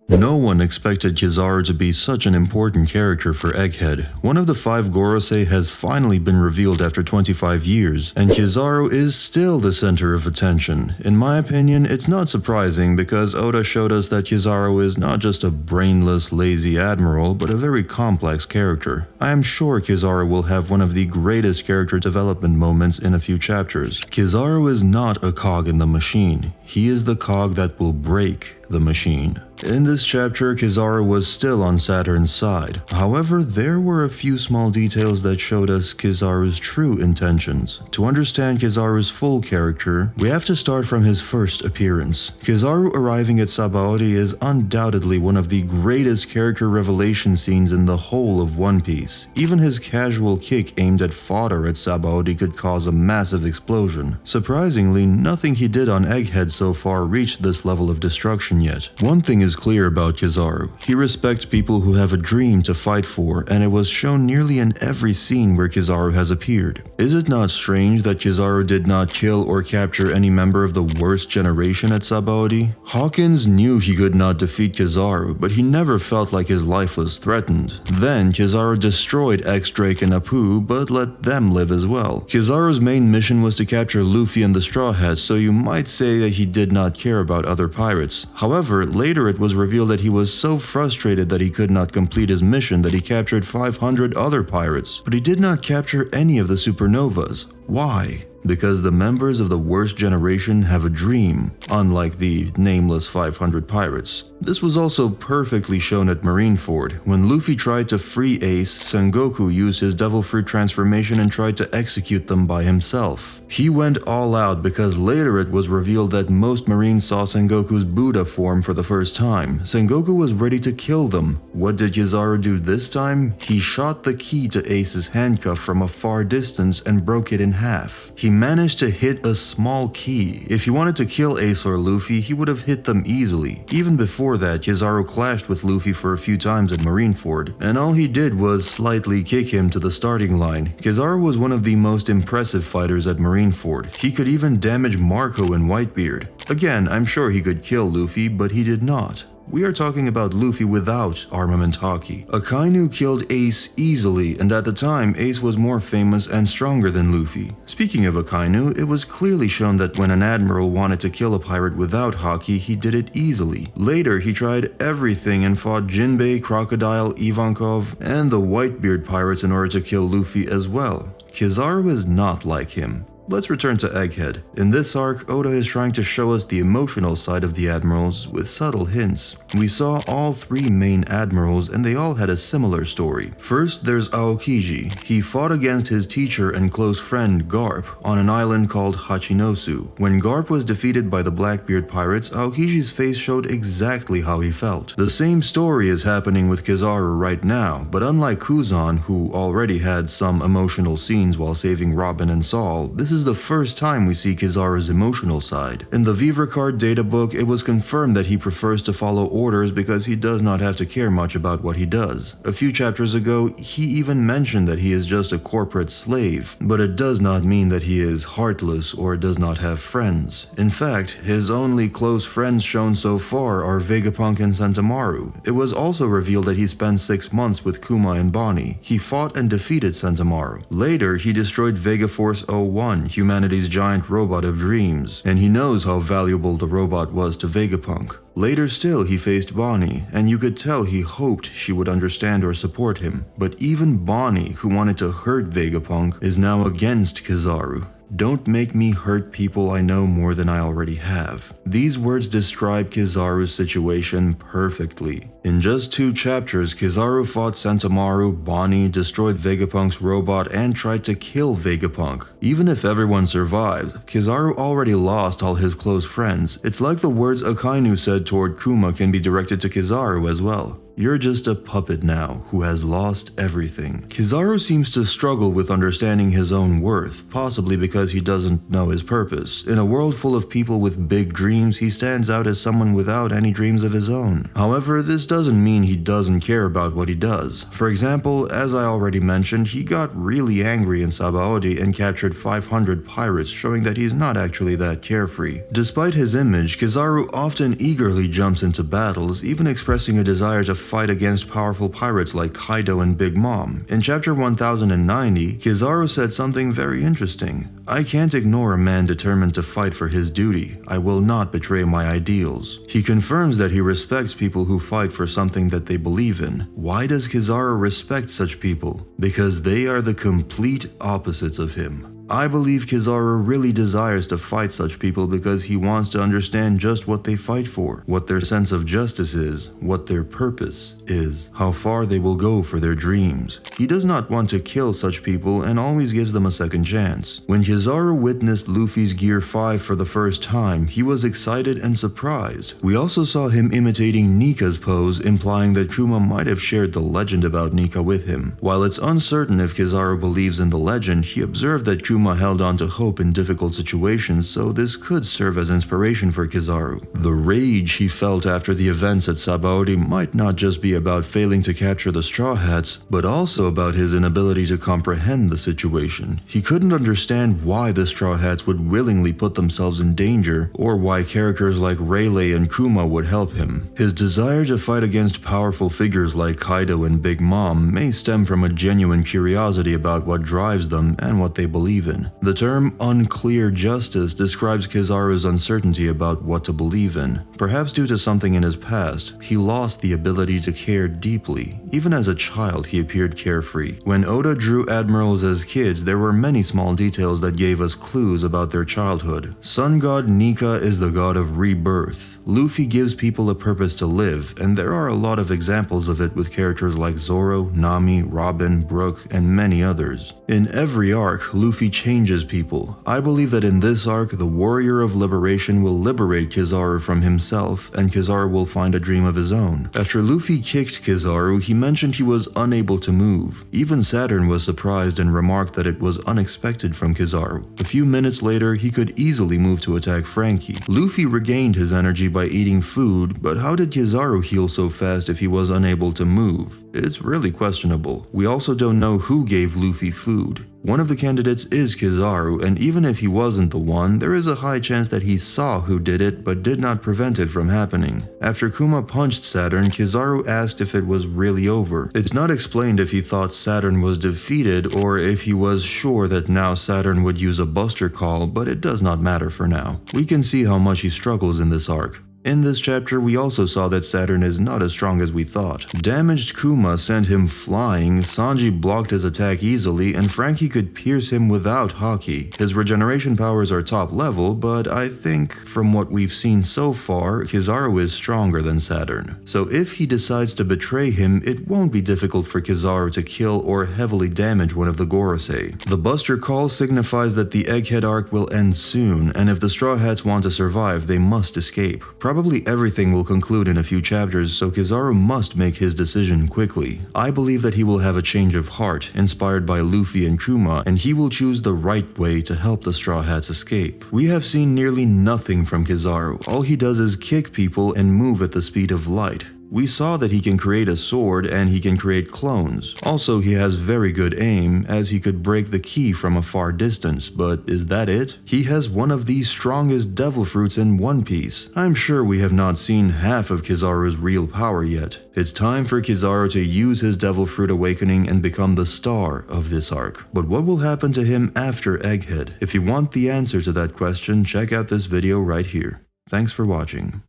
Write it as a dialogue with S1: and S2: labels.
S1: No one expected Kizaru to be such an important character for Egghead. One of the 5 Gorosei has finally been revealed after 25 years, and Kizaru is still the center of attention. In my opinion, it's not surprising because Oda showed us that Kizaru is not just a brainless, lazy admiral, but a very complex character. I am sure Kizaru will have one of the greatest character development moments in a few chapters. Kizaru is not a cog in the machine. He is the cog that will break the machine. In this chapter, Kizaru was still on Saturn's side. However, there were a few small details that showed us Kizaru's true intentions. To understand Kizaru's full character, we have to start from his first appearance. Kizaru arriving at Sabaody is undoubtedly one of the greatest character revelation scenes in the whole of One Piece. Even his casual kick aimed at fodder at Sabaody could cause a massive explosion. Surprisingly, nothing he did on Egghead so far reached this level of destruction yet. One thing is clear about Kizaru. He respects people who have a dream to fight for, and it was shown nearly in every scene where Kizaru has appeared. Is it not strange that Kizaru did not kill or capture any member of the worst generation at Sabaody? Hawkins knew he could not defeat Kizaru, but he never felt like his life was threatened. Then Kizaru destroyed X-Drake and Apu, but let them live as well. Kizaru's main mission was to capture Luffy and the Straw Hats, so you might say that he did not care about other pirates. However, later it was revealed that he was so frustrated that he could not complete his mission that he captured 500 other pirates. But he did not capture any of the supernovas. Why? Because the members of the worst generation have a dream, unlike the nameless 500 pirates. This was also perfectly shown at Marineford. When Luffy tried to free Ace, Sengoku used his Devil Fruit transformation and tried to execute them by himself. He went all out because later it was revealed that most Marines saw Sengoku's Buddha form for the first time. Sengoku was ready to kill them. What did Kizaru do this time? He shot the key to Ace's handcuff from a far distance and broke it in half. He managed to hit a small key. If he wanted to kill Ace or Luffy, he would have hit them easily. Even before that, Kizaru clashed with Luffy for a few times at Marineford, and all he did was slightly kick him to the starting line. Kizaru was one of the most impressive fighters at Marineford. He could even damage Marco and Whitebeard. Again, I'm sure he could kill Luffy, but he did not. We are talking about Luffy without armament haki. Akainu killed Ace easily, and at the time, Ace was more famous and stronger than Luffy. Speaking of Akainu, it was clearly shown that when an admiral wanted to kill a pirate without haki, he did it easily. Later, he tried everything and fought Jinbei, Crocodile, Ivankov, and the Whitebeard pirates in order to kill Luffy as well. Kizaru is not like him. Let's return to Egghead. In this arc, Oda is trying to show us the emotional side of the admirals with subtle hints. We saw all 3 main admirals and they all had a similar story. First, there's Aokiji. He fought against his teacher and close friend Garp on an island called Hachinosu. When Garp was defeated by the Blackbeard pirates, Aokiji's face showed exactly how he felt. The same story is happening with Kizaru right now, but unlike Kuzan, who already had some emotional scenes while saving Robin and Saul, this is the first time we see Kizaru's emotional side. In the Vivre Card data book, it was confirmed that he prefers to follow orders because he does not have to care much about what he does. A few chapters ago, he even mentioned that he is just a corporate slave, but it does not mean that he is heartless or does not have friends. In fact, his only close friends shown so far are Vegapunk and Sentomaru. It was also revealed that he spent 6 months with Kuma and Bonnie. He fought and defeated Sentomaru. Later, he destroyed Vegaforce 01, humanity's giant robot of dreams, and he knows how valuable the robot was to Vegapunk. Later still, he faced Bonnie, and you could tell he hoped she would understand or support him. But even Bonnie, who wanted to hurt Vegapunk, is now against Kizaru. Don't make me hurt people I know more than I already have. These words describe Kizaru's situation perfectly. In just 2 chapters, Kizaru fought Sentomaru, Bonnie, destroyed Vegapunk's robot, and tried to kill Vegapunk. Even if everyone survived, Kizaru already lost all his close friends. It's like the words Akainu said toward Kuma can be directed to Kizaru as well. You're just a puppet now who has lost everything. Kizaru seems to struggle with understanding his own worth, possibly because he doesn't know his purpose. In a world full of people with big dreams, he stands out as someone without any dreams of his own. However, this doesn't mean he doesn't care about what he does. For example, as I already mentioned, he got really angry in Sabaody and captured 500 pirates, showing that he's not actually that carefree. Despite his image, Kizaru often eagerly jumps into battles, even expressing a desire to fight against powerful pirates like Kaido and Big Mom. In chapter 1090, Kizaru said something very interesting. I can't ignore a man determined to fight for his duty. I will not betray my ideals. He confirms that he respects people who fight for something that they believe in. Why does Kizaru respect such people? Because they are the complete opposites of him. I believe Kizaru really desires to fight such people because he wants to understand just what they fight for, what their sense of justice is, what their purpose is, how far they will go for their dreams. He does not want to kill such people and always gives them a second chance. When Kizaru witnessed Luffy's Gear 5 for the first time, he was excited and surprised. We also saw him imitating Nika's pose, implying that Kuma might have shared the legend about Nika with him. While it's uncertain if Kizaru believes in the legend, he observed that Kuma held on to hope in difficult situations, so this could serve as inspiration for Kizaru. The rage he felt after the events at Sabaody might not just be about failing to capture the Straw Hats, but also about his inability to comprehend the situation. He couldn't understand why the Straw Hats would willingly put themselves in danger, or why characters like Rayleigh and Kuma would help him. His desire to fight against powerful figures like Kaido and Big Mom may stem from a genuine curiosity about what drives them and what they believe in. The term unclear justice describes Kizaru's uncertainty about what to believe in. Perhaps due to something in his past, he lost the ability to care deeply. Even as a child, he appeared carefree. When Oda drew admirals as kids, there were many small details that gave us clues about their childhood. Sun god Nika is the god of rebirth. Luffy gives people a purpose to live, and there are a lot of examples of it with characters like Zoro, Nami, Robin, Brook, and many others. In every arc, Luffy changes people. I believe that in this arc, the warrior of liberation will liberate Kizaru from himself, and Kizaru will find a dream of his own. After Luffy kicked Kizaru, he mentioned he was unable to move. Even Saturn was surprised and remarked that it was unexpected from Kizaru. A few minutes later, he could easily move to attack Frankie. Luffy regained his energy by eating food, but how did Kizaru heal so fast if he was unable to move? It's really questionable. We also don't know who gave Luffy food. One of the candidates is Kizaru, and even if he wasn't the one, there is a high chance that he saw who did it but did not prevent it from happening. After Kuma punched Saturn, Kizaru asked if it was really over. It's not explained if he thought Saturn was defeated or if he was sure that now Saturn would use a Buster Call, but it does not matter for now. We can see how much he struggles in this arc. In this chapter, we also saw that Saturn is not as strong as we thought. Damaged Kuma sent him flying, Sanji blocked his attack easily, and Frankie could pierce him without Haki. His regeneration powers are top level, but I think from what we've seen so far, Kizaru is stronger than Saturn. So if he decides to betray him, it won't be difficult for Kizaru to kill or heavily damage one of the Gorosei. The Buster Call signifies that the Egghead arc will end soon, and if the Straw Hats want to survive, they must escape. Probably everything will conclude in a few chapters, so Kizaru must make his decision quickly. I believe that he will have a change of heart, inspired by Luffy and Kuma, and he will choose the right way to help the Straw Hats escape. We have seen nearly nothing from Kizaru. All he does is kick people and move at the speed of light. We saw that he can create a sword and he can create clones. Also, he has very good aim, as he could break the key from a far distance, but is that it? He has one of the strongest devil fruits in One Piece. I'm sure we have not seen half of Kizaru's real power yet. It's time for Kizaru to use his devil fruit awakening and become the star of this arc. But what will happen to him after Egghead? If you want the answer to that question, check out this video right here. Thanks for watching.